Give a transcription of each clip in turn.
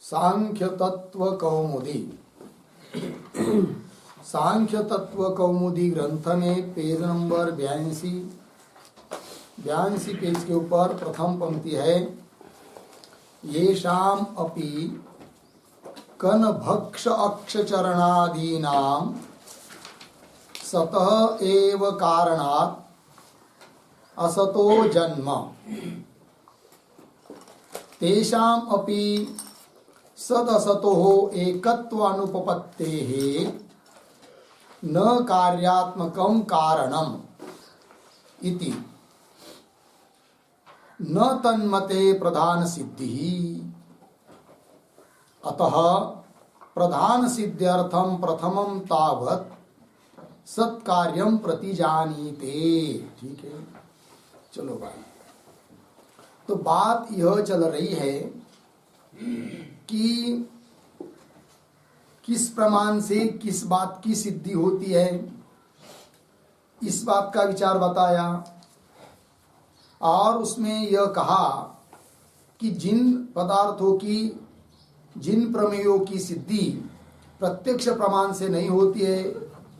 सांख्य तत्व कौमुदी सांख्य तत्व कौमुदी ग्रंथ में पेज नंबर 82 पेज के ऊपर प्रथम पंक्ति है। येषाम अपि कनभक्ष अक्षचरणादीनां सतः एव कारणात् असतो जन्म तेषाम अपि सदसतोः एकत्वानुपपत्तेः न कार्यात्मकं कारणम् इति न तन्मते प्रधान सिद्धिः। अतः प्रधान सिद्ध्यर्थं प्रथमं तावत् सत्कार्यं प्रतिजानीते। ठीक है, चलो भाई। तो बात यह चल रही है कि किस प्रमाण से किस बात की सिद्धि होती है, इस बात का विचार बताया। और उसमें यह कहा कि जिन पदार्थों की, जिन प्रमेयों की सिद्धि प्रत्यक्ष प्रमाण से नहीं होती है,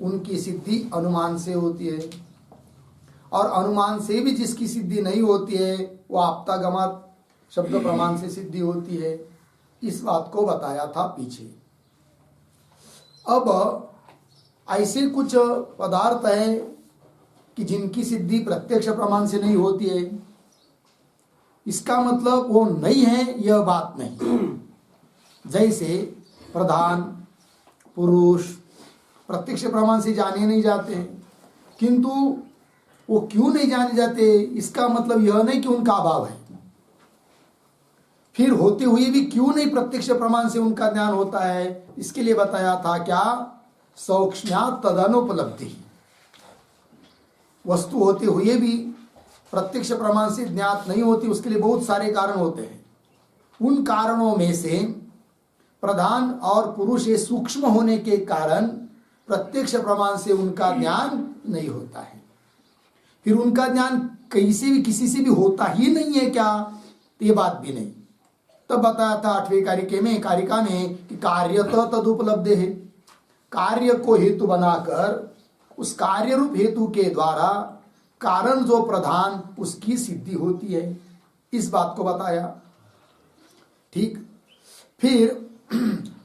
उनकी सिद्धि अनुमान से होती है। और अनुमान से भी जिसकी सिद्धि नहीं होती है, वो आप्तागमात शब्द प्रमाण से सिद्धि होती है। इस बात को बताया था पीछे। अब ऐसे कुछ पदार्थ है कि जिनकी सिद्धि प्रत्यक्ष प्रमाण से नहीं होती है, इसका मतलब वो नहीं है, यह बात नहीं। जैसे प्रधान, पुरुष प्रत्यक्ष प्रमाण से जाने नहीं जाते, किंतु वो क्यों नहीं जाने जाते, इसका मतलब यह नहीं कि उनका अभाव है। फिर होते हुए भी क्यों नहीं प्रत्यक्ष प्रमाण से उनका ज्ञान होता है, इसके लिए बताया था क्या, सौक्ष्म्यात् तदनुपलब्धि। वस्तु होते हुए भी प्रत्यक्ष प्रमाण से ज्ञात नहीं होती, उसके लिए बहुत सारे कारण होते हैं। उन कारणों में से प्रधान और पुरुष ये सूक्ष्म होने के कारण प्रत्यक्ष प्रमाण से उनका ज्ञान नहीं होता है। फिर उनका ज्ञान कैसे भी किसी से भी होता ही नहीं है क्या, ये बात भी नहीं। तब बताया था 8वें कारिका में कि कार्य तो तदुपलब्ध है। कार्य को हेतु बनाकर उस कार्य रूप हेतु के द्वारा कारण जो प्रधान, उसकी सिद्धि होती है। इस बात को बताया। ठीक, फिर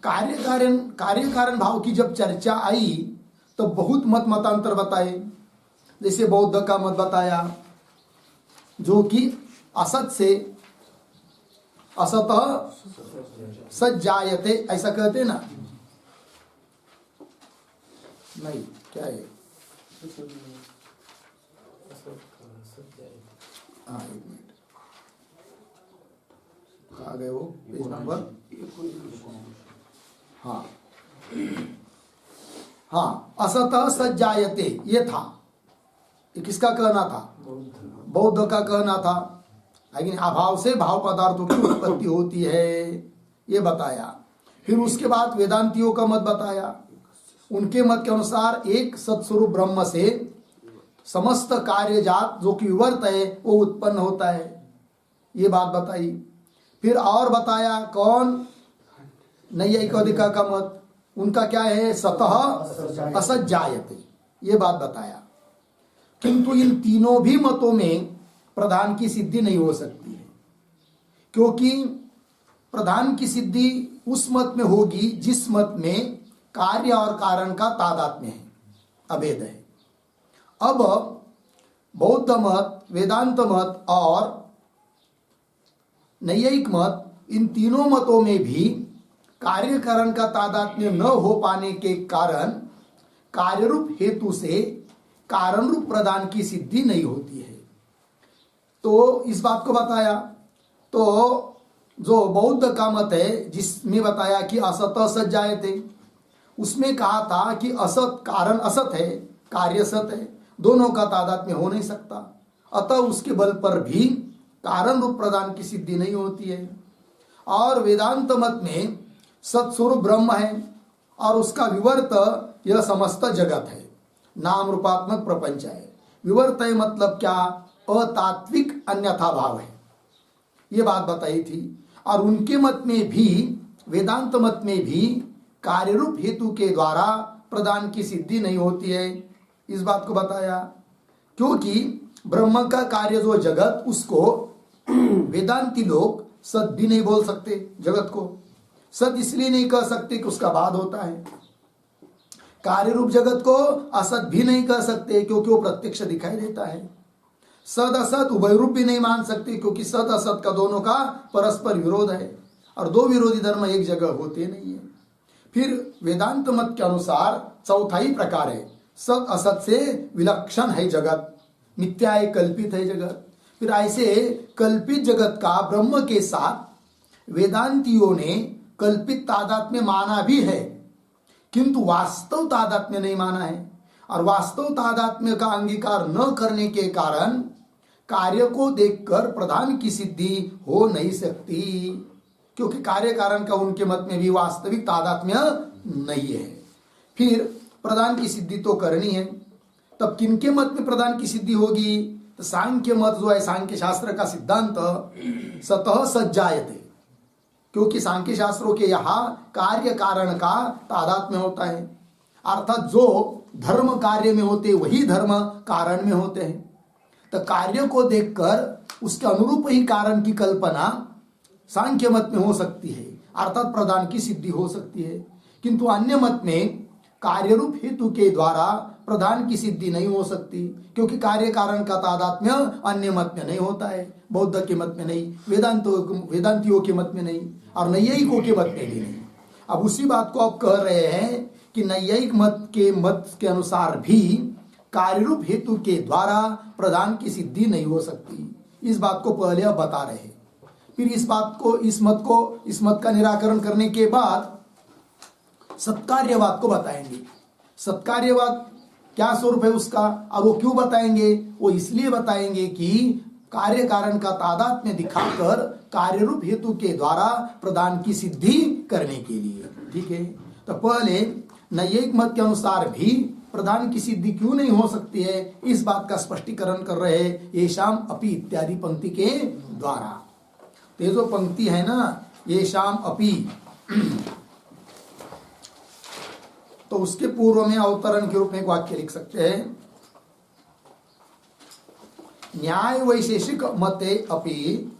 कार्य कारण भाव की जब चर्चा आई तो बहुत मतांतर बताए। जैसे बौद्ध का मत बताया, जो कि असत से असतः सज्जायते, ऐसा कहते ना, नहीं क्या है, हाँ एक मिनट, कहाँ गए वो, पेज नंबर, हाँ हाँ, असतः सज्जायते ये था, ये किसका कहना था, बौद्ध का कहना था। लेकिन अभाव से भाव पदार्थों की उत्पत्ति होती है, ये बताया। फिर उसके बाद वेदांतियों का मत बताया। उनके मत के अनुसार एक सत्स्वरूप ब्रह्म से समस्त कार्यजात जो कि विवर्त है वो उत्पन्न होता है, ये बात बताई। फिर और बताया कौन, नैयायिका का मत, उनका क्या है, सतः असत जायते, ये बात बताया। किंतु इन तीनों भी मतों में प्रधान की सिद्धि नहीं हो सकती है, क्योंकि प्रधान की सिद्धि उस मत में होगी जिस मत में कार्य और कारण का तादात्म्य है, अभेद है। अब बौद्ध मत, वेदांत मत और नैयायिक मत, इन तीनों मतों में भी कार्य कारण का तादात्म्य न हो पाने के कारण कार्यरूप हेतु से कारण रूप प्रधान की सिद्धि नहीं होती है। तो इस बात को बताया। तो जो बौद्ध का मत है, जिसमें बताया कि असत असत जायते, उसमें कहा था कि असत कारण असत है, कार्य सत है, दोनों का तादात्म्य हो नहीं सकता। अतः उसके बल पर भी कारण रूप प्रधान की सिद्धि नहीं होती है। और वेदांत मत में सत्स्वरूप ब्रह्म है और उसका विवर्त यह समस्त जगत है, नाम रूपात्मक प्रपंच है। विवर्त है मतलब क्या, अतात्विक अन्यथा भाव है, ये बात बताई थी। और उनके मत में भी वेदांत मत में भी कार्य रूप हेतु के द्वारा प्रधान की सिद्धि नहीं होती है, इस बात को बताया। क्योंकि ब्रह्म का कार्य जो जगत, उसको वेदांती लोग सत भी नहीं बोल सकते। जगत को सत इसलिए नहीं कह सकते कि उसका बाद होता है। कार्य रूप जगत को असत भी नहीं कह सकते क्योंकि वो प्रत्यक्ष दिखाई देता है। सद असत उभय रूप भी नहीं मान सकते क्योंकि सद असत का दोनों का परस्पर विरोध है और दो विरोधी धर्म एक जगह होते नहीं है। फिर वेदांत मत के अनुसार चौथा ही प्रकार है, सत असत से विलक्षण है जगत, मिथ्या है, कल्पित है जगत। फिर ऐसे कल्पित जगत का ब्रह्म के साथ वेदांतियों ने कल्पित तादात्म्य माना भी है, किंतु वास्तव तादात्म्य नहीं माना है। और वास्तव तादात्म्य का अंगीकार न करने के कारण कार्य को देखकर प्रधान की सिद्धि हो नहीं सकती, क्योंकि कार्य कारण का उनके मत में भी वास्तविक तादात्म्य नहीं है। फिर प्रधान की सिद्धि तो करनी है, तब किनके मत में प्रधान की सिद्धि होगी? तो सांख्य मत जो है, सांख्य शास्त्र का सिद्धांत सतः सज्जायते, क्योंकि सांख्य शास्त्रों के यहाँ कार्य कारण का तादात्म्य होता है, अर्थात जो धर्म कार्य में होते वही धर्म कारण में होते हैं। तो कार्य को देखकर उसके अनुरूप ही कारण की कल्पना सांख्य मत में हो सकती है, अर्थात प्रधान की सिद्धि हो सकती है। किंतु अन्य मत में कार्य रूप हेतु के द्वारा प्रधान की सिद्धि नहीं हो सकती, क्योंकि कार्य कारण का तादात्म्य अन्य मत में नहीं होता है, बौद्ध के मत में नहीं, वेदांतियों के मत में नहीं, और नैयायिकों के मत में भी नहीं। अब उसी बात को आप कह रहे हैं कि नैयायिक मत के अनुसार भी कार्य रूप हेतु के द्वारा प्रधान की सिद्धि नहीं हो सकती। इस बात को पहले आप बता रहे हैं। फिर इस मत का निराकरण करने के बाद सत्कार्यवाद को बताएंगे। सत्कार्यवाद क्या स्वरूप है उसका, और वो क्यों बताएंगे? वो इसलिए बताएंगे कि कार्य कारण का तादात्म्य दिखाकर कार्य रूप हेतु के द्वारा प्रधान की सिद्धि करने के लिए। ठीक है, तो पहले नैयायिक मत के अनुसार भी प्रधान की सिद्धि क्यों नहीं हो सकती है, इस बात का स्पष्टीकरण कर रहे हैं येषाम अपि इत्यादि पंक्ति के द्वारा। तो ये जो पंक्ति है ना, येषाम अपि, तो उसके पूर्व में अवतरण के रूप में एक वाक्य लिख सकते हैं, न्याय वैशेषिक मते अपि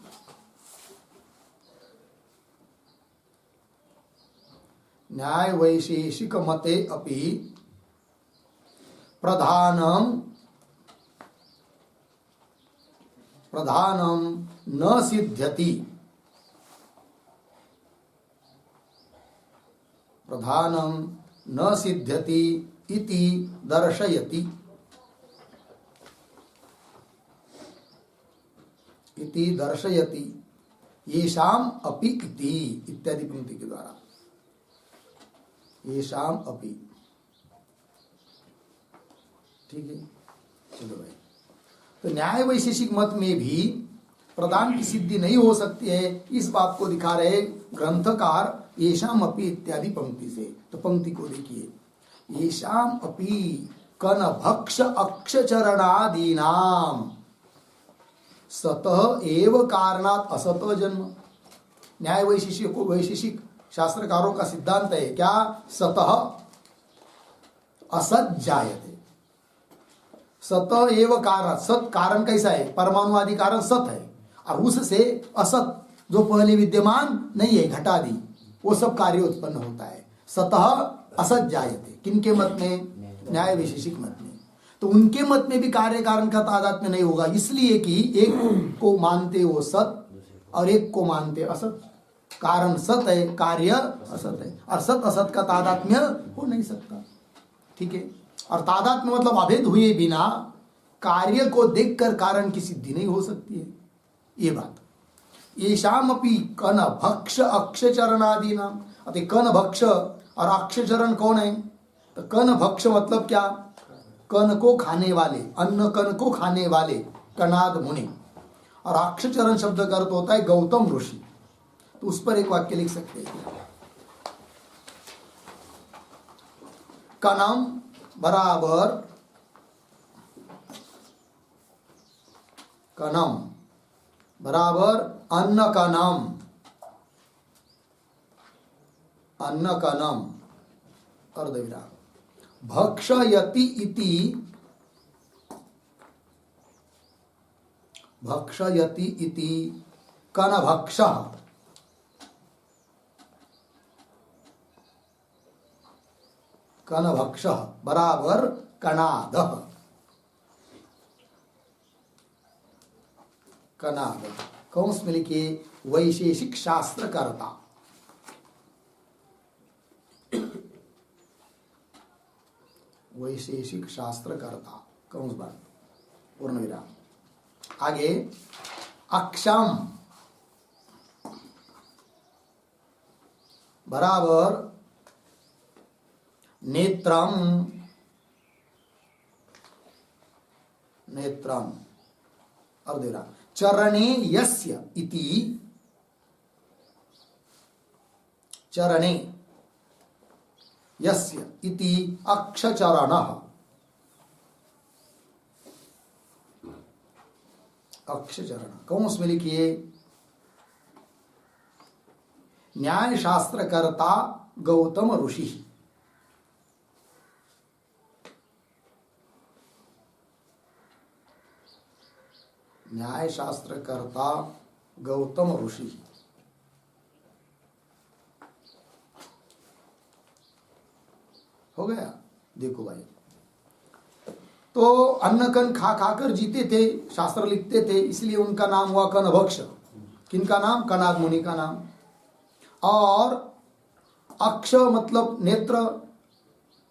न्याय वैशेषिक मते अपि प्रधानम न सिद्ध्यति, प्रधानम न सिद्ध्यति इति दर्शयति, इति दर्शयति येषाम अपि इति इत्यादि पंक्ति के द्वारा। येषाम अपि, ठीक है, चलो भाई। तो न्याय वैशेषिक मत में भी प्रधान की सिद्धि नहीं हो सकती है, इस बात को दिखा रहे ग्रंथकार येषाम अपि इत्यादि पंक्ति से। तो पंक्ति को देखिए, येषाम अपि कन भक्ष अक्षचरणादीनाम सतः एव कारणात् असतः जन्म। न्याय वैशेषिक शास्त्रकारों का सिद्धांत है क्या? सतः असत जायते, सतः एव कारण। सत कारण कैसा है? परमाणु आदि कारण सत है, और उससे असत जो पहले विद्यमान नहीं है, घटादि, वो सब कार्य उत्पन्न होता है। सतः असत जायते, किनके मत में? न्याय वैशेषिक मत में। तो उनके मत में भी कार्य कारण का तादात्म्य नहीं होगा, इसलिए कि एक को मानते वो सत और एक को मानते असत। कारण सत है, कार्य असत है, और सत असत का तादात्म्य हो नहीं सकता। ठीक है, और तादात्म्य मतलब अभेद हुए बिना कार्य को देखकर कारण की सिद्धि नहीं हो सकती है, ये बात। येषाम अपि कन भक्ष अक्षचरणादि नाम। अतः कन भक्ष और अक्षचरण कौन है? तो कन भक्ष मतलब क्या? कन को खाने वाले, अन्न कन को खाने वाले कनाद मुनि। और अक्षचरण शब्द का अर्थ होता है गौतम ऋषि। तो उस पर एक वाक्य लिख सकते हैं, कनम बराबर, कनम बराबर अन्न का नाम, अन्नकनम अर्धविराम भक्षयति इति भक्षयति इति कनभक्षः कनभक्षः बराबर कणादः कनाद कौंस में लिखिए वैशेषिक शास्त्रकर्ता वैशेषिक शास्त्रकर्ता कौंस बात पूर्ण विराम आगे अक्षम बराबर नेत्रम नेत्रम अर्धविराम चरणे यस्य इति चरणे यस्य इति अक्षचरणः अक्षचरण कौंस में लिखिए न्याय शास्त्रकर्ता गौतम ऋषि न्याय शास्त्रकर्ता गौतम ऋषि हो गया। देखो भाई तो अन्न कन खा खाकर जीते थे, शास्त्र लिखते थे, इसलिए उनका नाम हुआ कनभक्ष। किनका नाम? कनाद मुनि का नाम। और अक्ष मतलब नेत्र,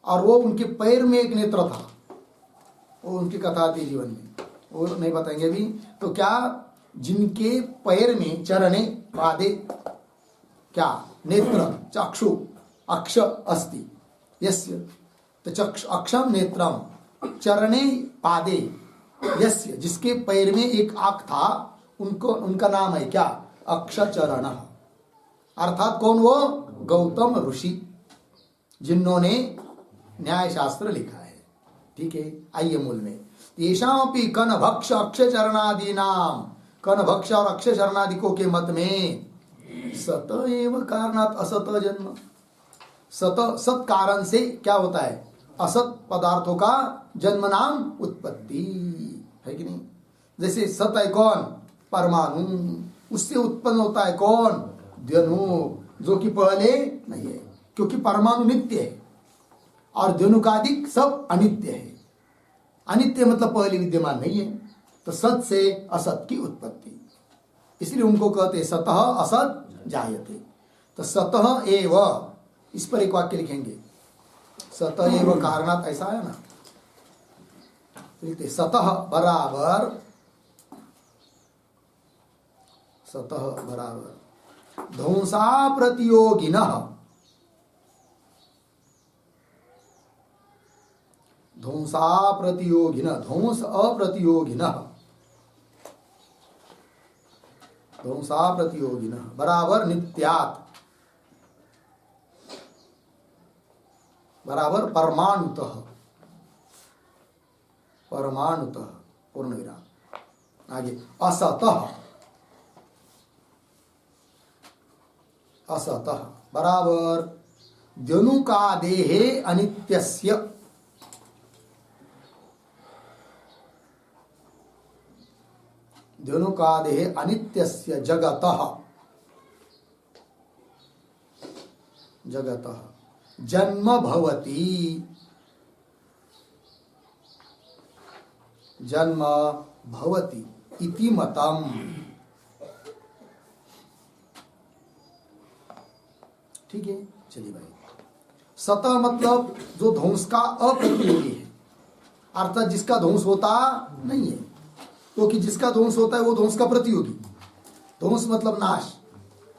और वो उनके पैर में एक नेत्र था, वो उनकी कथा थी जीवन में, वो नहीं बताएंगे अभी। तो क्या जिनके पैर में चरणे पादे क्या नेत्र चक्षु अक्ष अस्ति यस्य, तो चक्षु अक्षम नेत्रम चरणे पादे यस्य, जिसके पैर में एक आंख था, उनको उनका नाम है क्या? अक्षचरण। अर्थात कौन? वो गौतम ऋषि, जिन्होंने न्याय शास्त्र लिखा है। ठीक है, आइए मूल में। येषामपि कनभक्ष अक्षचरणादि नाम, कनभक्ष और अक्षचरणादिकों के मत में सत एव कारणात् असत जन्म, सत सत कारण से क्या होता है? असत पदार्थों का जन्म नाम उत्पत्ति है कि नहीं? जैसे सत है कौन? परमाणु, उससे उत्पन्न होता है कौन? द्यनु, जो कि पहले नहीं है, क्योंकि परमाणु नित्य है और द्यनुकादिक सब अनित्य है। अनित्य मतलब पहले विद्यमान नहीं है, तो सत से असत की उत्पत्ति, इसलिए उनको कहते सतः असत जायते। तो सतः एव, इस पर एक वाक्य लिखेंगे, सतः एव कारणात्, ऐसा है ना, लिखते सतः बराबर, सतः बराबर ध्वंसा प्रतियोगिनः, ध्वंसा प्रतियोगिनः, ध्वंस अप्रतियोगिनः, ध्वंसा प्रतियोगिनः बराबर नित्यात्, बराबर परमाणुतः, परमाणुतः पूर्ण विराम। आगे असतः, असतः बराबर द्यनुकादेहे अनित्यस्य, द्यनुकादेहे अनित्यस्य जगतः, जगतः जन्म भवति, जन्म भवति इति मतम। ठीक है, चलिए भाई। सतह मतलब जो ध्वंस का अप्रतियोगी है, अर्थात जिसका ध्वंस होता नहीं है, क्योंकि जिसका ध्वंस होता है वो ध्वंस का प्रतियोगी। ध्वंस मतलब नाश,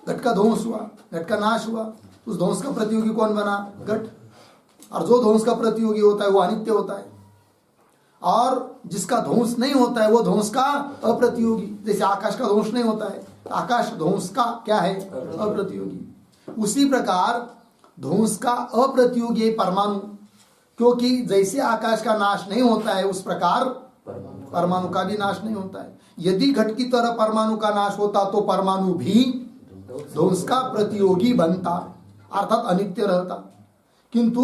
घट का ध्वंस हुआ, घट का नाश हुआ, उस ध्वंस का प्रतियोगी कौन बना? घट। और जो ध्वंस का प्रतियोगी होता है वो अनित्य होता है, और जिसका ध्वंस नहीं होता है वो ध्वंस का अप्रतियोगी। जैसे आकाश का ध्वंस नहीं होता है, आकाश ध्वंस का क्या है? अप्रतियोगी। उसी प्रकार ध्वंस का अप्रतियोगी परमाणु, क्योंकि जैसे आकाश का नाश नहीं होता है उस प्रकार परमाणु का भी नाश नहीं होता है। यदि घट की तरह परमाणु का नाश होता तो परमाणु भी ध्वंस का प्रतियोगी बनता, अर्थात अनित्य रहता, किंतु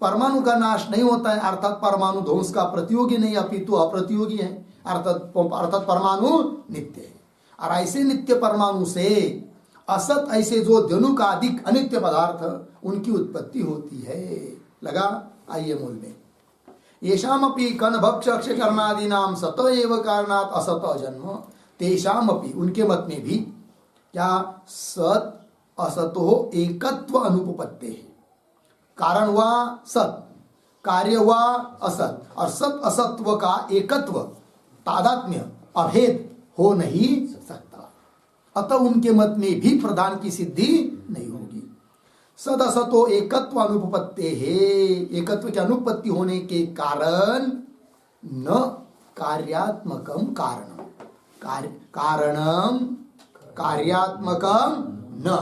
परमाणु का नाश नहीं होता है, अर्थात परमाणु ध्वंस का प्रतियोगी नहीं अपितु अप्रतियोगी है, अर्थात परमाणु नित्य है। और ऐसे नित्य परमाणु से असत ऐसे जो धनु का अधिक अनित्य पदार्थ उनकी उत्पत्ति होती है। लगा? आइए मूल में, येषामपि कण भक्ष अक्ष कर्णादि नाम सत एव कारणात् असत जन्म, तेषामपि उनके मत में भी क्या सत असतो एकत्व अनुपपत्ति है। कारण हुआ सत, कार्य हुआ असत, और सत असत्व का एकत्व तादात्म्य अभेद हो नहीं सकता। अतः उनके मत में भी प्रधान की सिद्धि नहीं होगी। सद असतो एकत्व अनुपपत्ति है, एकत्व की अनुपत्ति होने के कारण न कार्यात्मकम कारणम, कारणम कार्यात्मकम न,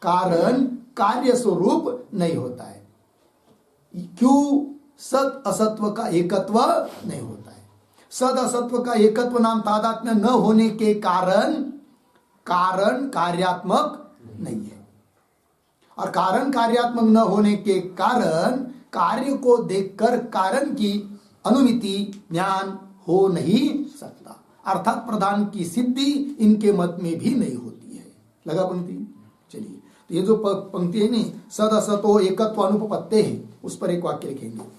कारण कार्य स्वरूप नहीं होता है। क्यों? सत असत्व का एकत्व नहीं होता है। सद असत्व का एकत्व नाम तादात्म्य न होने के कारण कारण कार्यात्मक नहीं है, और कारण कार्यात्मक न होने के कारण कार्य को देखकर कारण की अनुमिति ज्ञान हो नहीं सकता, अर्थात प्रधान की सिद्धि इनके मत में भी नहीं होती है। लगा पंक्ति? चलिए, तो ये जो पंक्ति है नहीं, सद असतो एकत्व अनुपपत्ते है, उस पर एक वाक्य लिखेंगे।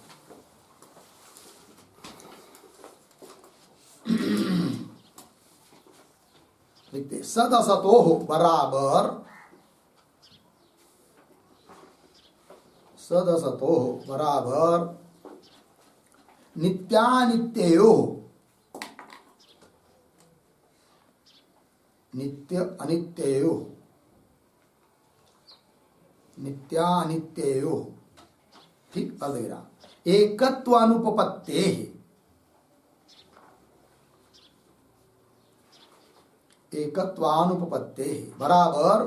लिखते सद असतो बराबर, सद असतो बराबर नित्यानित्यो, नित्य अनित्यो, नित्यानित्यो, ठीक अधेरा एकत्वानुपपत्ते है, एकत्वानुपपत्ते बराबर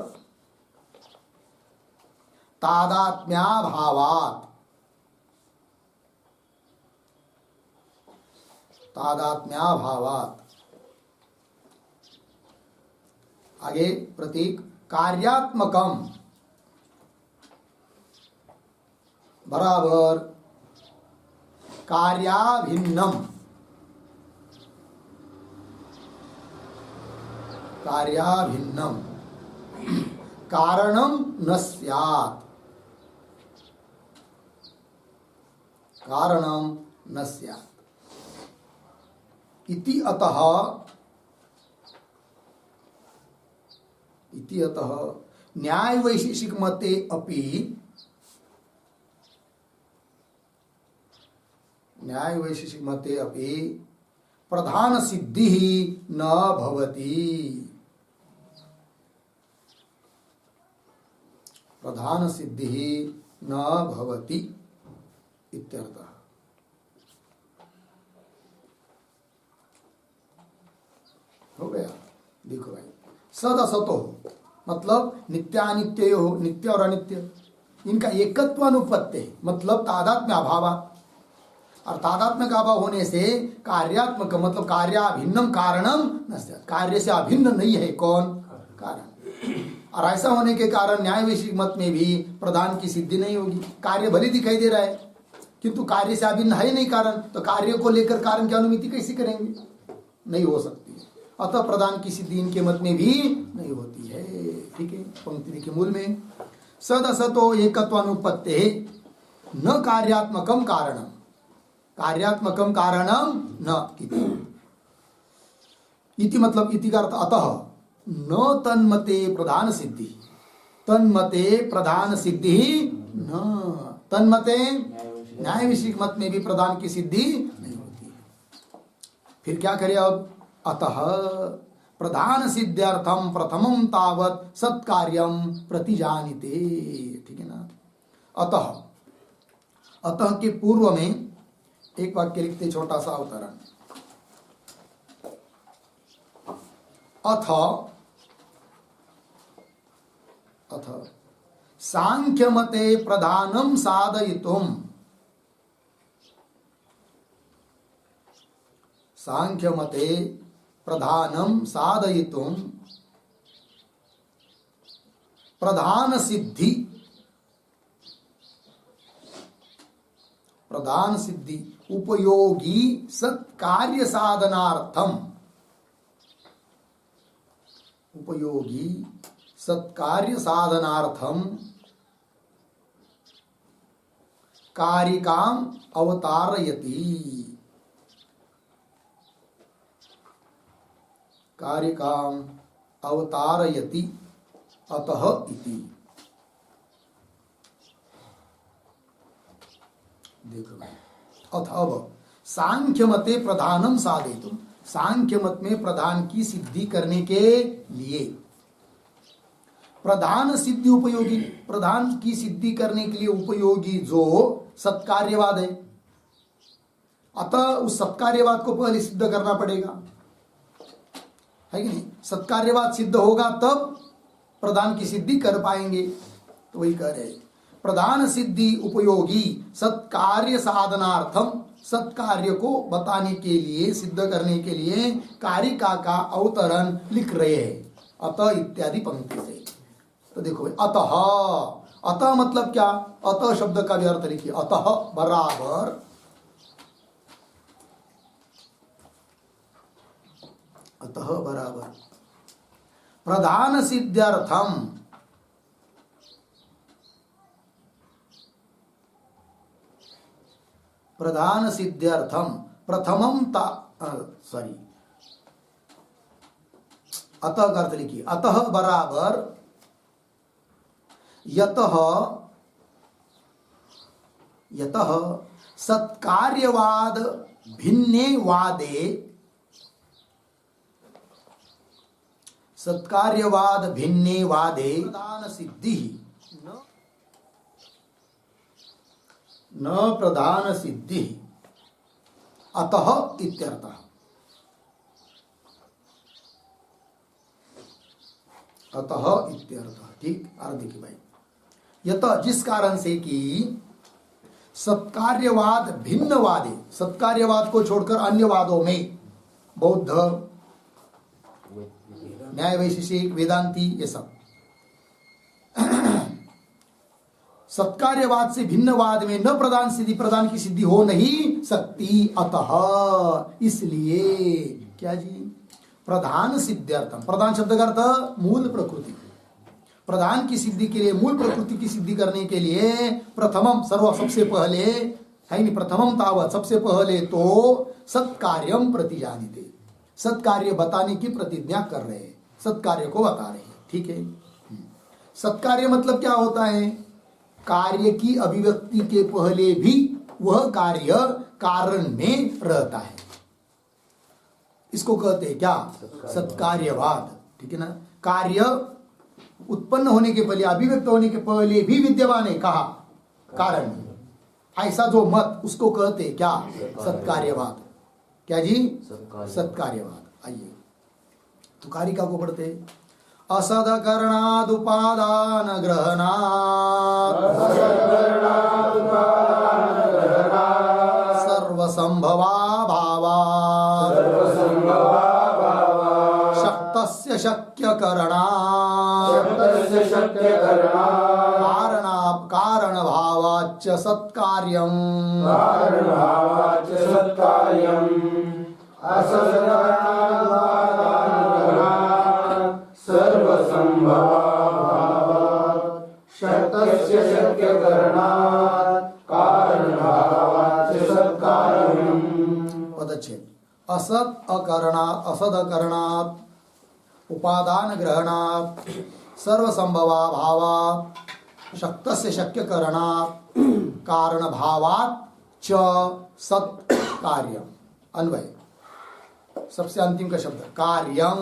तादात्म्याभावात्, तादात्म्याभावात् आगे प्रतीक कार्यात्मकम बराबर कार्याभिन्नम, कार्याभिन्नम कारणम न स्यात्, कारणम न स्यात् इति अतः, इति अतः न्याय वैशेषिक मते अपि, न्याय वैशेषिक मते अपि प्रधान सिद्धि न भवति, प्रधान सिद्धि न भवति इत्यर्थः। हो गया? देखो भाई, सद असतो मतलब नित्यानित्य हो, नित्य और अनित्य इनका एकत्व अनुपत्ति है, मतलब तादात्म्य अभाव, और तादात्म्य का अभाव होने से कार्यात्मक मतलब कार्याभिन्नम कारणम न स्यात्, कार्य से अभिन्न नहीं है कौन? कारण। और ऐसा होने के कारण न्याय वैशेषिक मत में भी प्रधान की सिद्धि नहीं होगी। कार्य भले दिखाई दे रहा है किंतु कार्य से अभिन्न है नहीं कारण, तो कार्य को लेकर कारण की अनुमिति कैसे करेंगे? नहीं हो सकती है। अतः प्रधान की सिद्धि इनके मत में भी नहीं होती है। ठीक है, पंक्ति के मूल में सद असतो एकत्वानुपत्ते न कार्यात्मकम कारणम, कार्यात्मकम कारणम न इति मतलब इति का अर्थ अतः न तन्मते प्रधान सिद्धि, तन्मते प्रधान सिद्धि न, तन्मते न्याय वैशेषिक मत में भी प्रधान की सिद्धि नहीं होती है। फिर क्या करें अब? अतः प्रधान सिद्ध्यर्थम प्रथमम तावत सत्कार्यम प्रतिजानिते। ठीक है ना? अतः, अतः के पूर्व में एक वाक्य लिखते, छोटा सा अवतरण। अथ, अथ सांख्य मते प्रधानम साधयितुम, सांख्य मते प्रधानम साधयितुम, प्रधान सिद्धि प्रधान सिद्धि उपयोगी सत्कार्य साधनार्थम, उपयोगी सत्कार्य साधनार्थम कारिकाम अवतारयति, कारिकाम अवतारयति अतः इति। देखो अथ अब सांख्य मते प्रधानम साधयितुम, सांख्य मत में प्रधान की सिद्धि करने के लिए प्रधान सिद्धि उपयोगी, प्रधान की सिद्धि करने के लिए उपयोगी जो सत्कार्यवाद है, अतः उस सत्कार्यवाद को पहले सिद्ध करना पड़ेगा, है कि नहीं। सत्कार्यवाद सिद्ध होगा तब प्रधान की सिद्धि कर पाएंगे। तो वही कह रहे प्रधान सिद्धि उपयोगी सत्कार्य साधनार्थम, सत्कार्य को बताने के लिए, सिद्ध करने के लिए कारिका का अवतरण लिख रहे हैं अतः इत्यादि पंक्ति से। तो देखो अतः, अतः मतलब क्या, अतः शब्द का भी अर्थ लिखिए, अतः बराबर अतः बराबर प्रधान सिद्ध्यर्थम, प्रधान सिद्ध्यर्थम प्रथमम सॉरी अतः का अर्थ लिखिए, अतः बराबर यतः, यतः सत्कार्यवाद भिन्ने वादे, सत्कार्यवाद भिन्ने वादे प्रधान सिद्धि न प्रधान सिद्धि अतः इत्यर्थः, अतः इत्यर्थः। ठीक, अर्थ देखिए भाई, यतः जिस कारण से कि सत्कार्यवाद भिन्न वादे, सत्कार्यवाद को छोड़कर अन्य वादों में बौद्ध, न्याय वैशेषिक, वेदांती, ये सब सत्कार्यवाद से भिन्न वाद में न प्रधान सिद्धि, प्रधान की सिद्धि हो नहीं सकती। अतः इसलिए क्या जी, प्रधान सिद्ध्यर्थम, प्रधान शब्द का अर्थ मूल प्रकृति, प्रधान की सिद्धि के लिए, मूल प्रकृति की सिद्धि करने के लिए प्रथमम सर्व, सबसे पहले है नहीं, प्रथमम तावत सबसे पहले तो सत्कार्यम प्रतिजानिते, सत्कार्य बताने की प्रतिज्ञा कर रहे हैं, सत्कार्य को बता रहे हैं। ठीक है, सत्कार्य मतलब क्या होता है, कार्य की अभिव्यक्ति के पहले भी वह कार्य कारण में रहता है, इसको कहते हैं क्या, सत्कार्यवाद। ठीक है ना, कार्य उत्पन्न होने के पहले, अभिव्यक्त होने के पहले भी विद्यमान है, कहा कारण, ऐसा जो मत उसको कहते हैं क्या, सत्कार्यवाद। क्या जी, सत्कार्यवाद। आइए तो कारिका को पढ़ते, असद करणाद उपादान ग्रहणात् सर्वसंभवा भावात् शक्तस्य शक्य करणात् कारण भावाच्च सत्कार्यम् शक्तस्य शक्य करणात् कारण भावाच्च सत्कार्यम्। पदच्छेद, असद अकरणात्, असद अकरणात् उपादान ग्रहणात् सर्वसंभवा भावात् शक्तस्य शक्य करणात् कारण भावात् च सत्कार्यम्। अन्वय, सबसे अंतिम का शब्द कार्यम,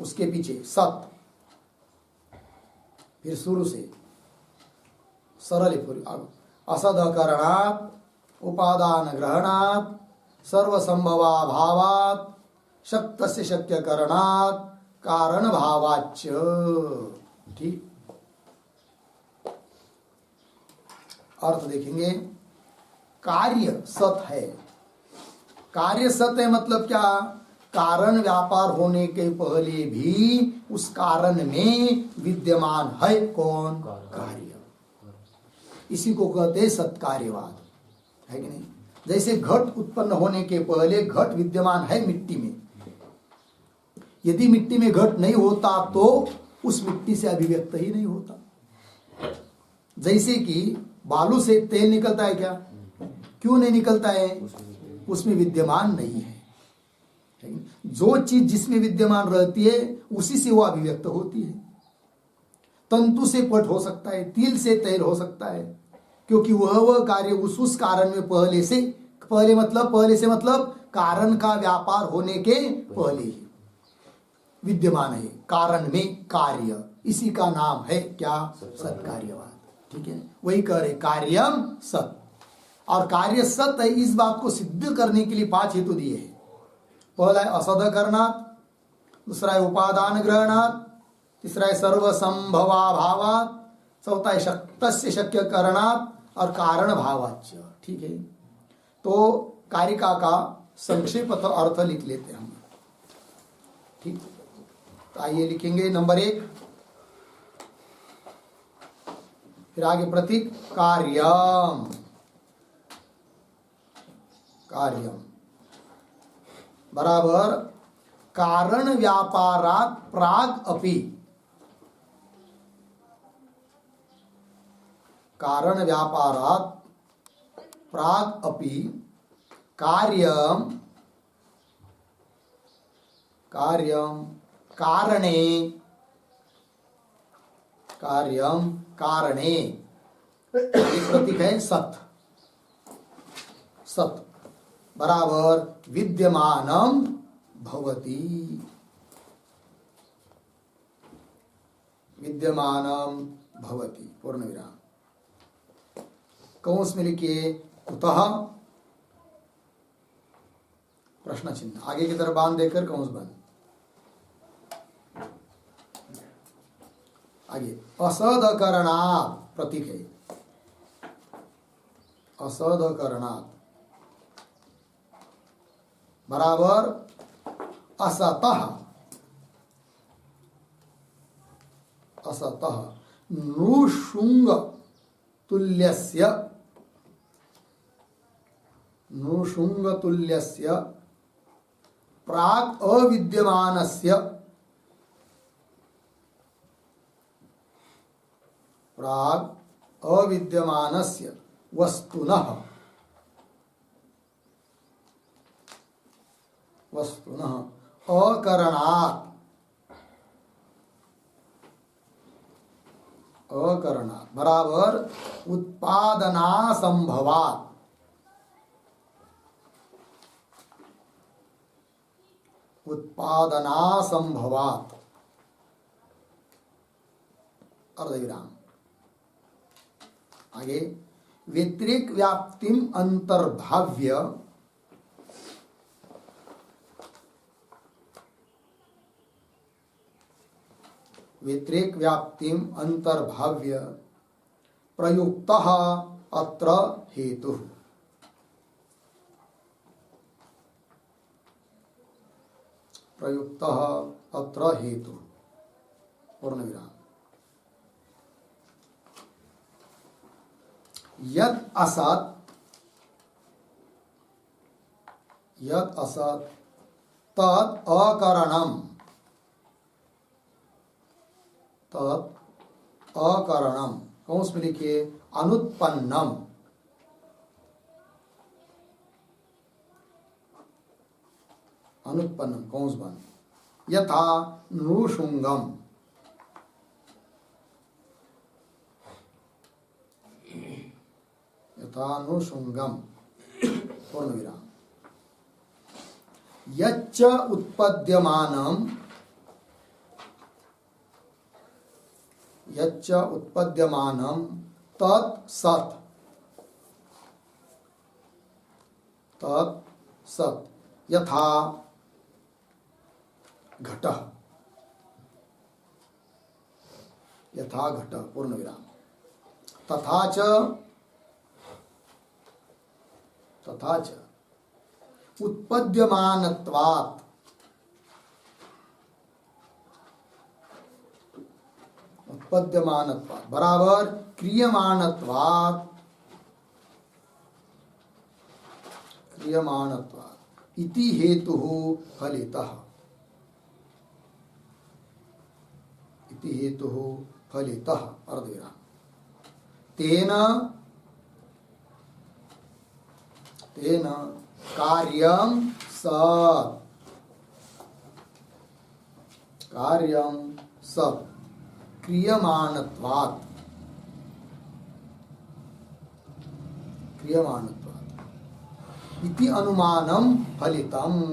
उसके पीछे सत, फिर शुरू से सरल पूरी, असद करणात् उपादान ग्रहणात् सर्वसंभवा भावात् शक्तस्य शक्य करणात् कारण भावाच्च। ठीक, अर्थ देखेंगे, कार्य सत है, कार्य सत है मतलब क्या, कारण व्यापार होने के पहले भी उस कारण में विद्यमान है कौन, कार्य। इसी को कहते हैं सत्कार्यवाद, है कि नहीं। जैसे घट उत्पन्न होने के पहले घट विद्यमान है मिट्टी में, यदि मिट्टी में घट नहीं होता तो उस मिट्टी से अभिव्यक्त ही नहीं होता। जैसे कि बालू से तेल निकलता है क्या, क्यों नहीं निकलता है, उसमें विद्यमान नहीं है। जो चीज जिसमें विद्यमान रहती है उसी से वो अभिव्यक्त होती है। तंतु से पट हो सकता है, तिल से तेल हो सकता है, क्योंकि वह कार्य उस कारण में पहले से मतलब कारण का व्यापार होने के पहले ही विद्यमान है। कारण में कार्य, इसी का नाम है क्या, सत्कार्यवाद। ठीक है, वही कह रहे कार्यम सत, और कार्य सत्य है। इस बात को सिद्ध करने के लिए 5 हेतु दिए हैं। पहला है असद करणात्, दूसरा है उपादान ग्रहणात्, तीसरा है सर्वसंभवाभावात्, चौथा है शक्तस्य शक्य करणात् और कारण भावाच्च। ठीक है, तो कारिका का संक्षेप अर्थ लिख लेते हैं हम। ठीक, तो आइए लिखेंगे नंबर 1, फिर आगे प्रतीक कार्यम। कार्यम बराबर कारण व्यापारात प्राग अपि, कारण व्यापारात प्राग अपि कार्यम कारणे, कार्यम कारणे, एक प्रतीक है सत। सत बराबर विद्यमानम भवति, विद्यमानम भवति, पूर्ण विराम। कंस में लिखिए कुतः, प्रश्न चिन्ह आगे की तरफ बांध देकर कंस बंद। आगे असदकरणात्, प्रतीक है असदकरणात् बराबर असतः, असतः नृशुंग तुल्यस्य, नृशुंग तुल्यस्य प्राक् अविद्यमानस्य, प्राक् अविद्यमानस्य वस्तुनः, वस्तुनः अकरणात्, अकरणात् बराबर उत्पादनासंभवात्, उत्पादनासंभवात् अर्धविराम। आगे व्यतिरेक व्याप्तिम अंतर्भाव्य, व्यतिरेक व्याप्तिम अंतर्भाव्य प्रयुक्तः अत्र हेतु, प्रयुक्तः अत्र हेतु, पूर्ण विराम। यत् असत्, यत् असत् तत् अकरणम, तत् अकरणम, कंस में लिखिए अनुत्पन्नम, अनुत्पन्नम कंस बंद। यथा नृशुंगम, यथा नृशुंगम, पूर्ण विराम। यच्च उत्पद्यमानम, यच्च उत्पद्यमानम तत् सत्, तत् सत् यथा घटः, यथा घटः, पूर्ण विराम। तथा च, तथा च उत्पद्यमानत्वात्, उत्पद्यमानत्वात् बराबर क्रियमाणत्वात् इति हेतुः फलितः अर्धविराम तेन कार्यं सत् क्रियमाणत्वात् इति अनुमानं फलितम्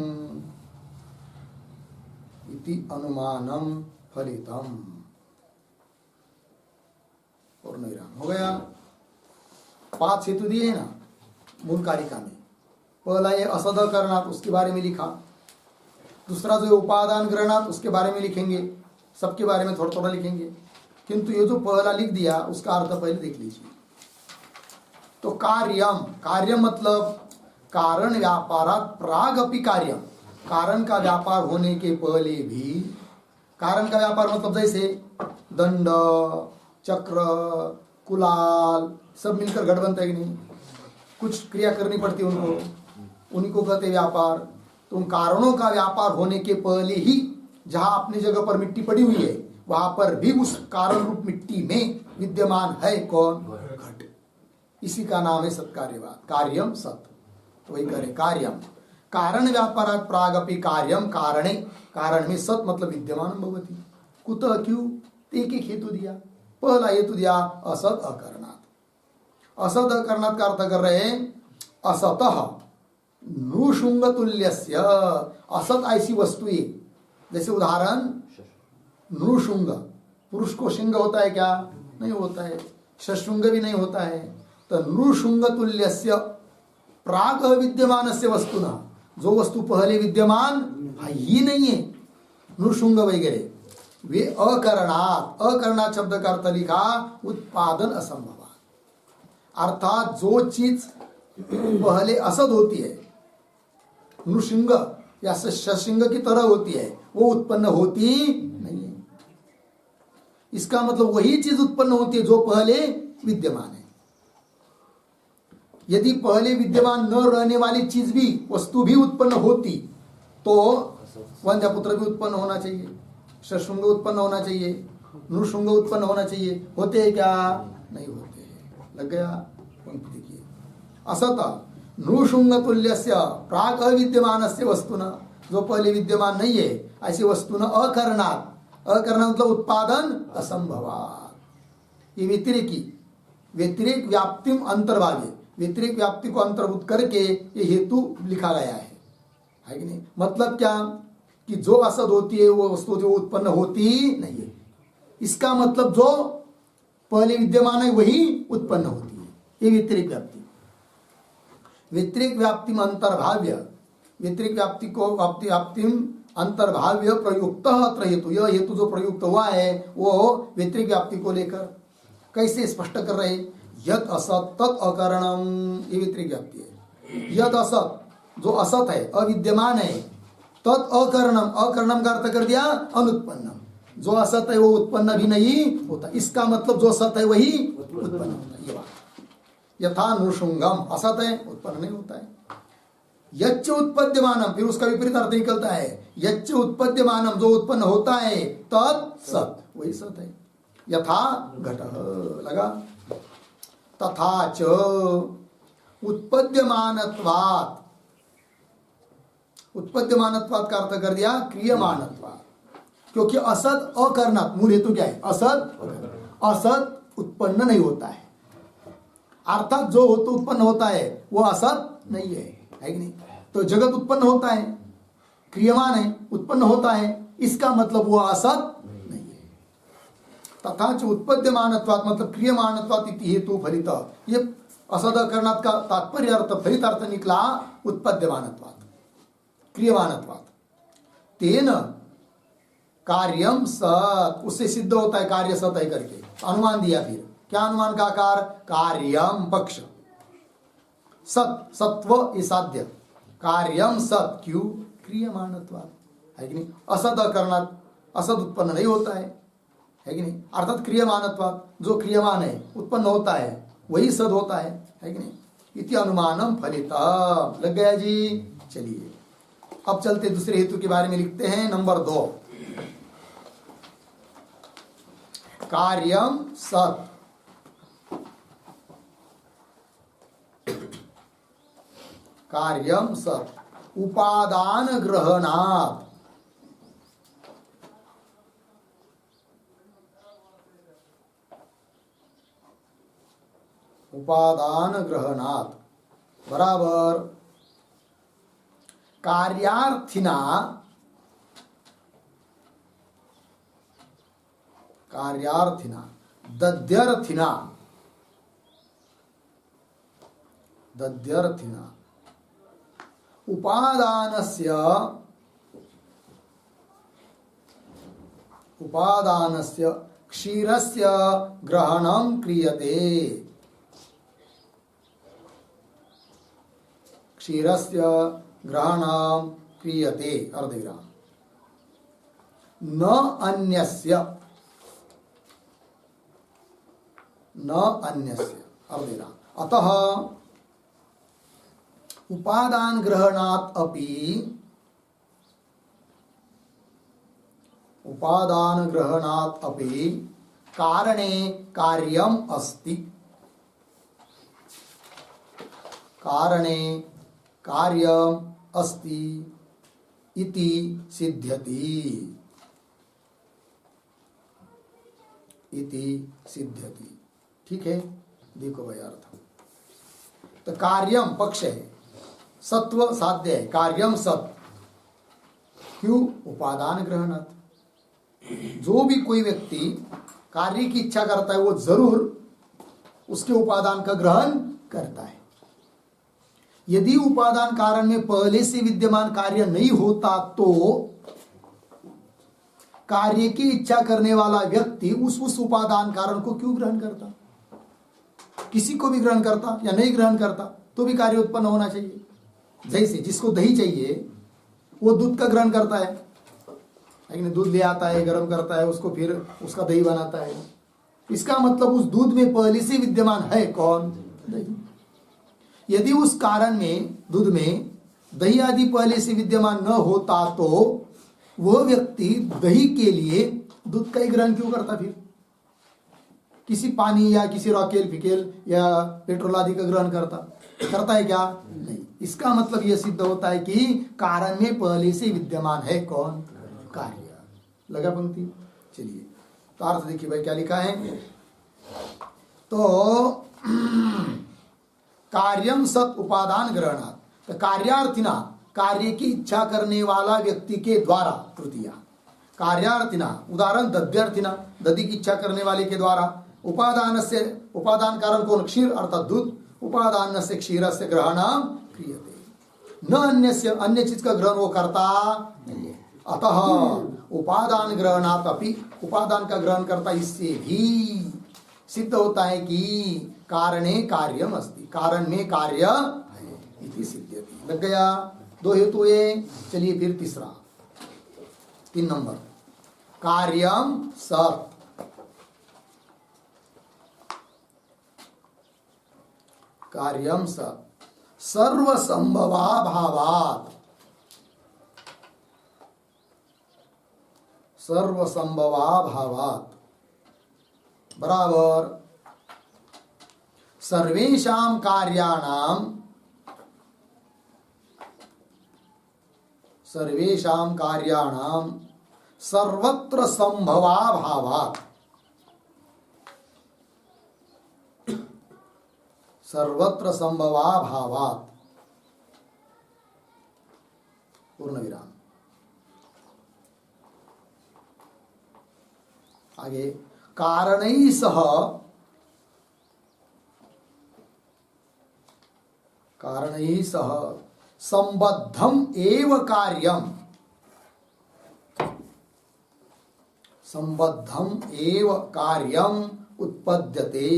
और विराम हो गया। 5 हेतु दिए ना मूल कारिका में। पहला ये असद करणात् उसके बारे में लिखा, दूसरा जो उपादान ग्रहणात् उसके बारे में लिखेंगे, सबके बारे में थोड़ा थोड़ा लिखेंगे, किंतु ये जो पहला लिख दिया उसका अर्थ पहले देख लीजिए। तो कार्यम मतलब कारण व्यापारात् प्राग अपि कार्यम, कारण का व्यापार होने के पहले भी, कारण का व्यापार मतलब जैसे दंड, चक्र, कुलाल सब मिलकर घट बनता है कि नहीं, कुछ क्रिया करनी पड़ती है उन्हीं को कहते व्यापार। तो उन कारणों का व्यापार होने के पहले ही जहां अपनी जगह पर मिट्टी पड़ी हुई है वहां पर भी उस कारण रूप मिट्टी में विद्यमान है कौन? घट। इसी का नाम है सत्कार्यवाद, कार्यम सत। तो वही करे कार्यम कारण व्यापारात् प्रागपि कार्यम कारणे, कारण में सत मतलब विद्यमान भवति। कुतः क्यों? एक एक हेतु दिया। पहला हेतु दिया असत अकरणात्। असत अकरणात् का अर्थ कर रहे हैं असतः नृशुंग तुल्यस्य। असत ऐसी वस्तु है, जैसे उदाहरण नृशुंग, पुरुष को शिंग होता है क्या? नहीं होता है। शशृंग भी नहीं होता है। तो नृशुंग तुल्यस्य प्राग विद्यमानस्य वस्तुना, जो वस्तु पहले विद्यमान ही नहीं है, नृशुंग वगैरह, वे अकरणात् शब्द का अर्थ लिखा उत्पादन असंभव, अर्थात जो चीज पहले असद होती है, नृशृंग या शशिंग की तरह होती है, वो उत्पन्न होती नहीं है। इसका मतलब वही चीज उत्पन्न होती है जो पहले विद्यमान है। यदि पहले विद्यमान न रहने वाली चीज भी, वस्तु भी उत्पन्न होती तो वंध्यापुत्र भी उत्पन्न होना चाहिए, शशृंग उत्पन्न होना चाहिए, नृशृंग उत्पन्न होना चाहिए। होते हैं क्या? नहीं होते हैं। लग गया? पंक्ति देखिए, असत नृशृंग तुल्यस्य प्राग अविद्यमानस्य वस्तुना, जो पहले विद्यमान नहीं है ऐसी वस्तुना अकरणात्, अकरणात् मतलब उत्पादन असंभवात्। ये व्यतिरेक व्याप्तिम अंतर्भाव्य, व्यतिरेक व्याप्ति को अंतर्भूत करके ये हेतु लिखा गया है कि नहीं? मतलब क्या कि जो असद होती है वो वस्तु जो उत्पन्न होती नहीं है। इसका मतलब जो पहले विद्यमान है वही उत्पन्न होती है। ये व्यतिरेक व्याप्ति। व्यतिरेक व्याप्तिम अंतर्भाव्य, व्यतिरेक व्याप्ति को व्याप्तिम अंतर्भाव्य प्रयुक्त अत्र हेतु, यह हेतु जो प्रयुक्त हुआ है वो व्यतिरेक व्याप्ति को लेकर कैसे स्पष्ट कर रहे? यत् असत तत् अकरणम, ये व्यतिरेक व्याप्ति है। यत् असत, जो असत है, अविद्यमान है, तत् अकरणम, अकरणम का अर्थ कर दिया अनुत्पन्नम, जो असत है वो उत्पन्न भी नहीं होता। इसका मतलब जो सत है वही उत्पन्न होता है। ये बात यथा नृशृंगम, असत है, उत्पन्न नहीं होता है। यच्च उत्पद्यमानम, फिर उसका विपरीत अर्थ निकलता है, यच्च उत्पद्यमानम, जो उत्पन्न होता है, तत् सत, वही सत है। यथा घटः, लगा? तथा च उत्पद्यमानत्वात्, उत्पद्यमानत्वात् का अर्थ कर दिया क्रियमाणत्वात्, क्योंकि असत अकरणात्, मूल हेतु क्या है? असत उत्पन्न नहीं होता है, अर्थात जो हो तो उत्पन्न होता है वो असत नहीं है कि नहीं? तो जगत उत्पन्न होता है, क्रियमान है, उत्पन्न होता है, इसका मतलब वो असत नहीं है। तथा च उत्पद्यमानत्वात् मतलब क्रियमाणत्वात् इति हेतु फलित, ये असद करणात् का तात्पर्य अर्थ, फलित अर्थ निकला उत्पद्यमानत्वात्, क्रियमाणत्वात्। तेन कार्यम सत, उससे सिद्ध होता है कार्य सत है करके अनुमान दिया। फिर क्या अनुमान का आकार? कार्यम पक्ष, सत सत्व ये साध्य, कार्यम सत, क्यों? क्रियमाणत्वात्, है कि नहीं? असद अकरणात्, असद उत्पन्न नहीं होता है है कि नहीं? अर्थात क्रियमानत्वात्, जो क्रियमान है उत्पन्न होता है वही सद होता है कि नहीं? इति अनुमानम फलितम। लग गया जी? चलिए अब चलते दूसरे हेतु के बारे में लिखते हैं। नंबर 2, कार्यम सत। कार्यम सत उपादान ग्रहणात्। उपादान ग्रहणात् बराबर कार्यार्थिना दध्यर्थिना उपादानस्य क्षीरस्य ग्रहणं क्रियते। क्षीरस्य ग्रहणं क्रियते अर्धविराम। न अन्यस्य अर्धविराम। अतः उपादान ग्रहणात् अपि कारणे कार्यम अस्ति। कारणे कार्यम अस्ति इति सिद्ध्यति। ठीक है, देखो भाई अर्थ। तो कार्यम पक्ष है, सत्व साध्य है, कार्यम सत। क्यों? उपादान ग्रहणात्। जो भी कोई व्यक्ति कार्य की इच्छा करता है वो जरूर उसके उपादान का ग्रहण करता है। यदि उपादान कारण में पहले से विद्यमान कार्य नहीं होता तो कार्य की इच्छा करने वाला व्यक्ति उस उपादान कारण को क्यों ग्रहण करता? किसी को भी ग्रहण करता या नहीं ग्रहण करता तो भी कार्य उत्पन्न होना चाहिए। जैसे जिसको दही चाहिए वो दूध का ग्रहण करता है, लेकिन दूध ले आता है, गर्म करता है उसको, फिर उसका दही बनाता है। इसका मतलब उस दूध में पहले से विद्यमान है कौन? दही। यदि उस कारण में दूध में दही आदि पहले से विद्यमान न होता तो वह व्यक्ति दही के लिए दूध का ही ग्रहण क्यों करता? फिर किसी पानी या किसी रॉकेल फिकेल या पेट्रोल आदि का ग्रहण करता है क्या? नहीं। इसका मतलब यह सिद्ध होता है कि कारण में पहले से विद्यमान है कौन? कार्य। लगा पंक्ति? चलिए तो अर्थ देखिए भाई क्या लिखा है। तो कार्यम सत उपादान ग्रहणात्, तो कार्यार्थिना कार्य की इच्छा करने वाला व्यक्ति के द्वारा, तृतीया कार्यार्थिना उदाहरण दध्यर्थिना दधि की इच्छा करने वाले के द्वारा, उपादान से उपादान कारण कौन? क्षीर अर्थात दूध, उपादान से क्षीर से ग्रहणं क्रियते। न अन्य से अन्य चीज का ग्रहण वो करता नहीं है। अतः उपादान ग्रहणात् अपि उपादान का ग्रहण करता, इससे भी सिद्ध होता है कि कारणे कार्यम अस्ति, कारण में कार्य है इति सिद्ध्यति। लग गया? 2 हेतु है। चलिए फिर तीसरा, 3 नंबर, कार्यम सत। कार्यम सत सर्वसंभवाभावात्, सर्वसंभवाभावात् बराबर सर्वेषां कार्याणां सर्वत्र संभवाभावात्, सर्वत्र संभवाभावात् पूर्ण विराम। आगे कारणैः सह संबद्धम एव कार्यम, संबद्धम एव कार्यम उत्पद्यते।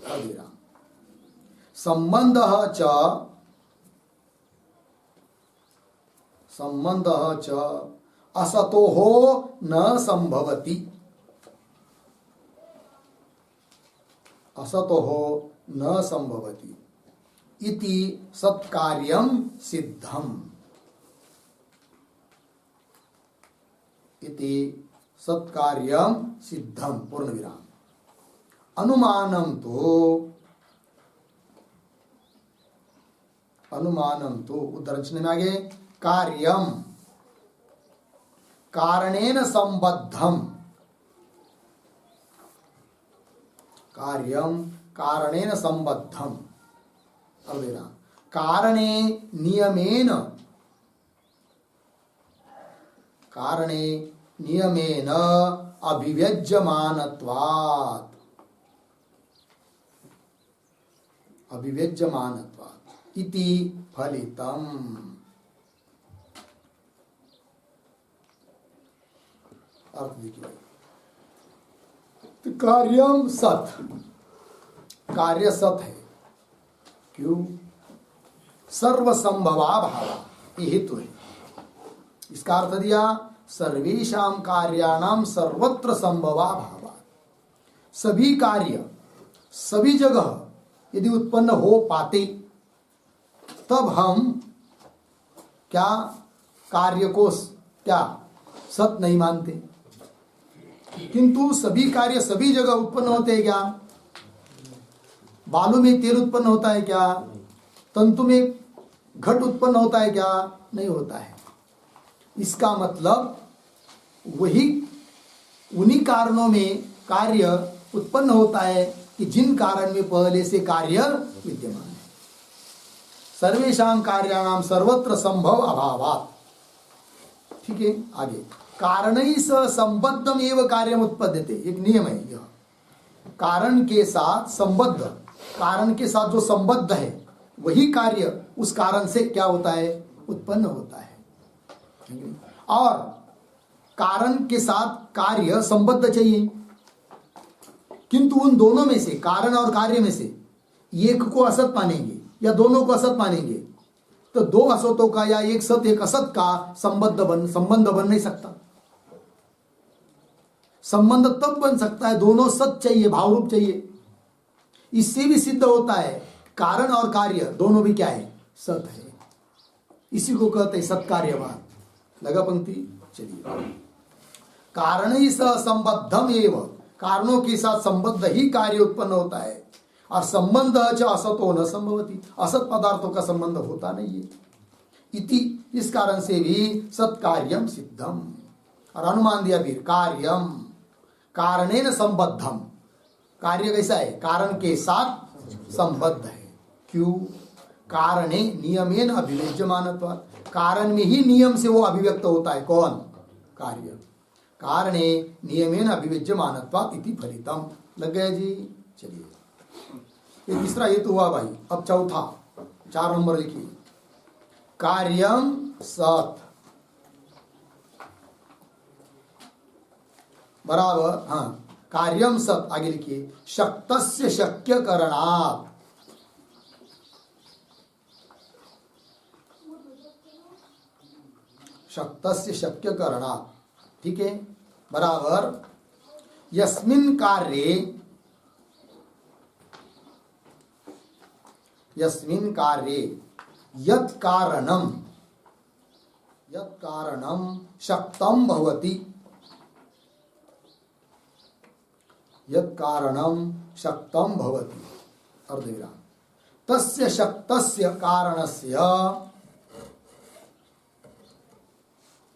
अविराम संबंधः च संबंधः च असतोः न संभवति। असतोः न संभवति इति सत्कार्यं सिद्धम्। इति सत्कार्यं सिद्धम पूर्ण विराम। अनुमानम तो उद्धरण में आगे कार्यम कारणेन संबद्धम। कार्यम कारणेन संबद्धम अर्धविराम। कारणे नियमेन अभिव्यज्यमानत्वात् इति फलितम्। अर्थ देखिए, तो कार्यम सत, कार्य सत है। क्यों? सर्वसंभवा भाव, ये हेतु है। इसका अर्थ दिया सर्वेषां कार्याणाम सर्वत्र संभवा भाव। सभी कार्य सभी जगह यदि उत्पन्न हो पाते तब हम क्या कार्य को क्या सत नहीं मानते। किंतु सभी कार्य सभी जगह उत्पन्न होते हैं क्या? बालू में तेल उत्पन्न होता है क्या? तंतु में घट उत्पन्न होता है क्या? नहीं होता है। इसका मतलब वही उन्हीं कारणों में कार्य उत्पन्न होता है कि जिन कारण में पहले से कार्य विद्यमान है। सर्वेषां कार्याणाम सर्वत्र संभव अभावात्। ठीक है, आगे कारणैः सह संबद्धम एव कार्यम उत्पद्यते। एक नियम है यह, कारण के साथ संबद्ध, कारण के साथ जो संबद्ध है वही कार्य उस कारण से क्या होता है? उत्पन्न होता है। और कारण के साथ कार्य संबद्ध चाहिए, किंतु उन दोनों में से, कारण और कार्य में से एक को असत मानेंगे या दोनों को असत मानेंगे तो दो असतों का या एक सत एक असत का संबंध बन नहीं सकता। संबंध तब बन सकता है दोनों सत चाहिए, भावरूप चाहिए। इससे भी सिद्ध होता है कारण और कार्य दोनों भी क्या है? सत है। इसी को कहते हैं सत्कार्यवाद। लगा पंक्ति? चलिए, कारण ही सह संबद्धम एव, कारणों के साथ संबद्ध ही कार्य उत्पन्न होता है। और संबंध च असतो न संभवति, असत पदार्थों का संबंध होता नहीं है। इति, इस कारण से भी सत्कार्यम सिद्धम। और अनुमान दिया फिर कार्यम कारणेन संबद्धम। कार्य कैसा है? कारण के साथ संबद्ध है। क्यों? कारणे नियमेन अभिव्यज्यमानत्वात्, कारण में ही नियम से वो अभिव्यक्त होता है। कौन? कार्य। कारणे नियमेन अभिव्यज्यमानत्वात् इति फलितम। लग गया जी? चलिए, ये तीसरा हेतु हुआ भाई। अब चौथा, 4 नंबर लिखिए। कार्यम सत बराबर, हाँ, कार्यम सत, आगे लिखिए, शक्तस्य शक्य करणात्। शक्तस्य शक्य करणात्, ठीक है, बराबर यस्मिन् कार्ये यत् कारणं शक्तं भवति, यत् कारणं शक्तं भवति, अर्धविराम, तस्य शक्तस्य कारणस्य,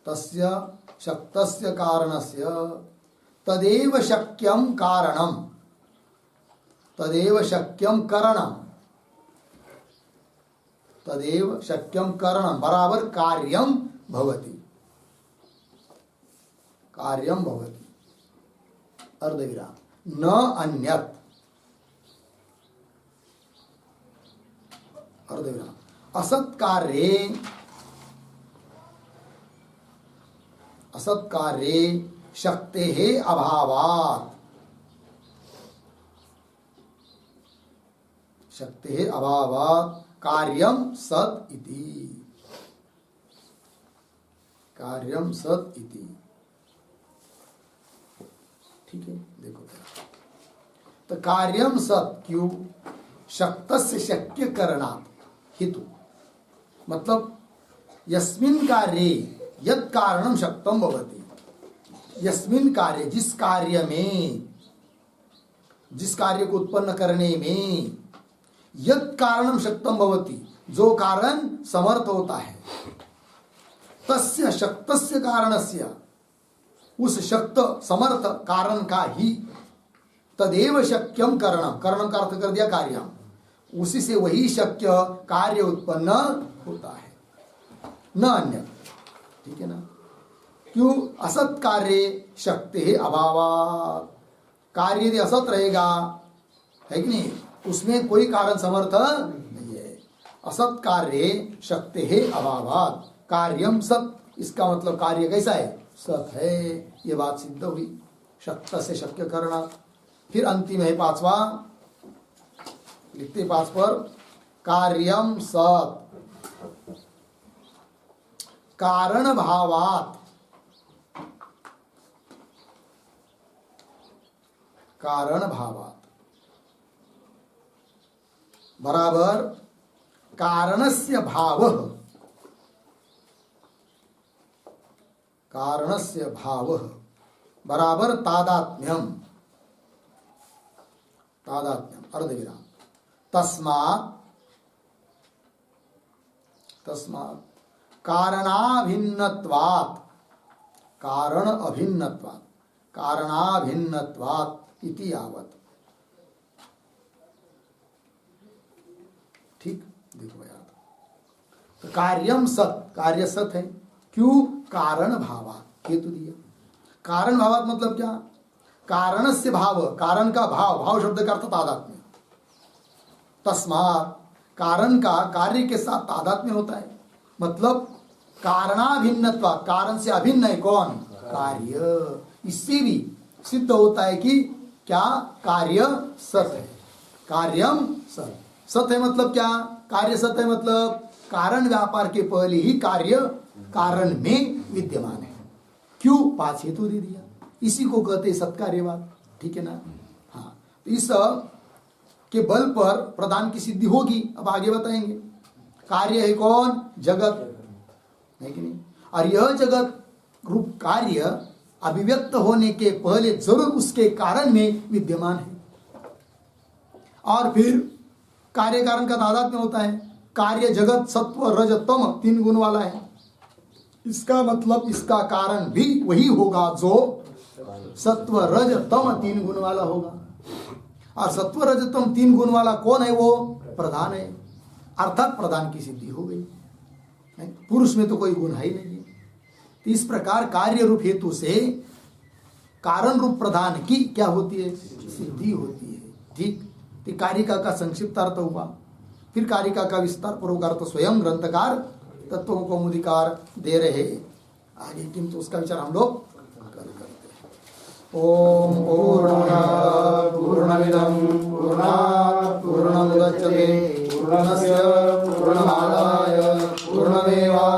तस्य शक्तस्य कारणस्य तदेव शक्यं कारणं, तदेव शक्यं करणं, तदेव शक्यं करणं बराबर कार्यं भवति, कार्यं भवति, अर्धविराम, न अन्यत्, अर्धविराम, असत्कार्ये शक्तेः अभावात्, शक्तेः अभावात् कार्यं सत् इति। कार्यम सत इति। ठीक है, देखो तो कार्यम सत क्यों? शक्तस्य शक्य करणात् हेतु, मतलब यस्मिन् कार्ये यत् कारणम शक्तम भवति, यस्मिन् कार्य, जिस कार्य में, जिस कार्य को उत्पन्न करने में, यत् कारणम शक्तम भवति, जो कारण समर्थ होता है, तस्य शक्तस्य कारणस्य, उस शक्त समर्थ कारण का ही, तदेव शक्यम करणम, करणम का अर्थ कर दिया कार्यम, उसी से वही शक्य कार्य उत्पन्न होता है, न अन्य। ठीक है ना? क्यों? असत कार्य शक्ति है अभावात्, कार्य यदि असत रहेगा, है कि नहीं, उसमें कोई कारण समर्थ नहीं है। असत कार्य शक्ति है अभावात् कार्यम सत, इसका मतलब कार्य कैसा है? सत है। ये बात सिद्ध हुई, शक्त से शक्य करना। फिर अंतिम है पांचवा, लिखते 5 पर, कार्यम सत कारण भावात्, कारण भावात् बराबर कारणस्य भावः, कारणस्य भावः बराबर तादात्म्यम, तादात्म्यम अर्धविराम, तस्मात्, तस्मात् कारणाभिन्नत्वात्, कारण अभिन्नत्वात्, कारणाभिन्नत्वात् इति यावत्। ठीक, देखो यार, तो कार्यम सत, कार्य सत है, क्यों? कारण भावात्, हेतु दिया। कारण भावात् मतलब क्या? कारण से भाव, कारण का भाव, भाव शब्द का अर्थ तादात्म्य। तस्मात्, कारण का कार्य के साथ तादात्म्य होता है, मतलब कारणाभिन्नत्व, कारण से अभिन्न है कौन? कार्य। इससे भी सिद्ध होता है कि क्या? कार्य सत है, कार्यम सत। सत है मतलब क्या? कार्य सत है मतलब कारण व्यापार के पहले ही कार्य कारण में विद्यमान है। क्यों? 5 हेतु दे दिया, इसी को कहते हैं सत्कार्यवाद। ठीक है ना? हाँ, तो इस के बल पर प्रधान की सिद्धि होगी। अब आगे बताएंगे। कार्य है कौन? जगत, है कि नहीं? और यह जगत रूप कार्य अभिव्यक्त होने के पहले जरूर उसके कारण में विद्यमान है। और फिर कार्य कारण का तादात्म्य होता है। कार्य जगत सत्व रज तम 3 गुण वाला है, इसका मतलब इसका कारण भी वही होगा जो सत्व रज तम 3 गुण वाला होगा। और सत्व रज तम 3 गुण वाला कौन है? वो प्रधान है, अर्थात प्रधान की सिद्धि हो गई। पुरुष में तो कोई गुण है ही नहीं। तो इस प्रकार कार्य रूप हेतु से कारण रूप प्रधान की क्या होती है? सिद्धि होती है। ठीक, तो कारिका का संक्षिप्त अर्थ हुआ। फिर कारिका का विस्तार पूर्वक अर्थ स्वयं ग्रंथकार तत्वों को मुदिकार दे रहे आगे, किंतु उसका विचार हम लोग करते हैं। ओम पूर्णमदः पूर्णमिदं पूर्णात् पूर्णमुदच्यते पूर्णस्य पूर्णमादाय पूर्णमेवा